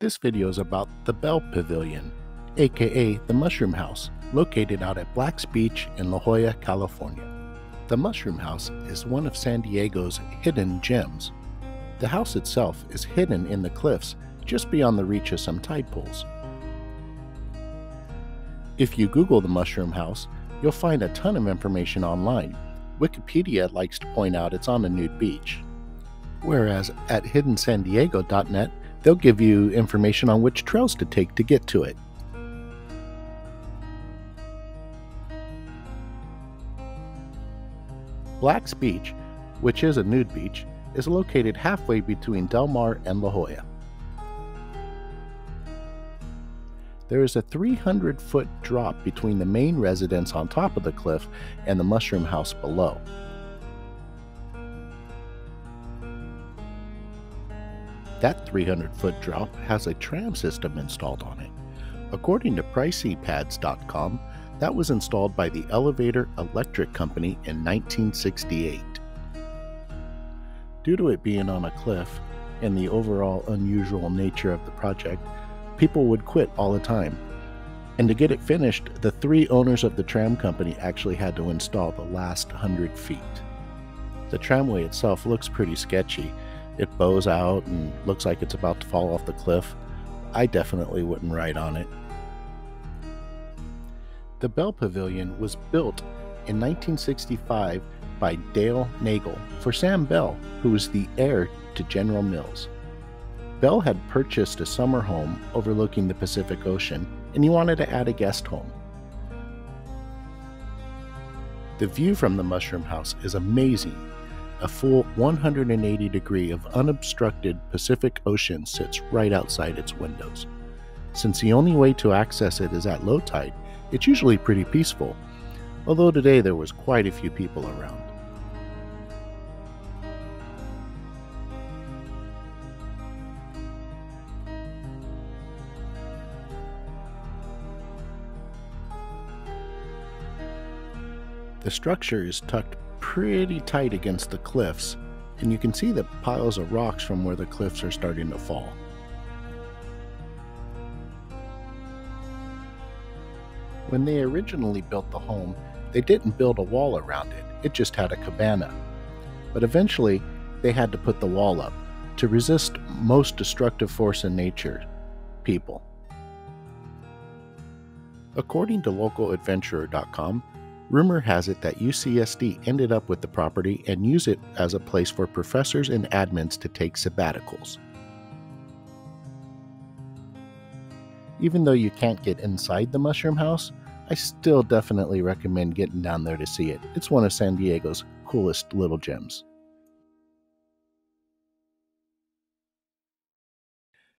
This video is about the Bell Pavilion, aka the Mushroom House, located out at Black's Beach in La Jolla, California. The Mushroom House is one of San Diego's hidden gems. The house itself is hidden in the cliffs just beyond the reach of some tide pools. If you Google the Mushroom House, you'll find a ton of information online. Wikipedia likes to point out it's on a nude beach, whereas at hiddensandiego.net, they'll give you information on which trails to take to get to it. Black's Beach, which is a nude beach, is located halfway between Del Mar and La Jolla. There is a 300-foot drop between the main residence on top of the cliff and the Mushroom House below. That 300-foot drop has a tram system installed on it. According to PriceyPads.com, that was installed by the Elevator Electric Company in 1968. Due to it being on a cliff and the overall unusual nature of the project, people would quit all the time. And to get it finished, the three owners of the tram company actually had to install the last 100 feet. The tramway itself looks pretty sketchy. It bows out and looks like it's about to fall off the cliff. I definitely wouldn't ride on it. The Bell Pavilion was built in 1965 by Dale Nagel for Sam Bell, who was the heir to General Mills. Bell had purchased a summer home overlooking the Pacific Ocean, and he wanted to add a guest home. The view from the Mushroom House is amazing. A full 180-degree of unobstructed Pacific Ocean sits right outside its windows. Since the only way to access it is at low tide, it's usually pretty peaceful, although today there was quite a few people around. The structure is tucked pretty tight against the cliffs, and you can see the piles of rocks from where the cliffs are starting to fall. When they originally built the home, they didn't build a wall around it, it just had a cabana. But eventually, they had to put the wall up to resist most destructive force in nature, people. According to localadventurer.com, rumor has it that UCSD ended up with the property and used it as a place for professors and admins to take sabbaticals. Even though you can't get inside the Mushroom House, I still definitely recommend getting down there to see it. It's one of San Diego's coolest little gems.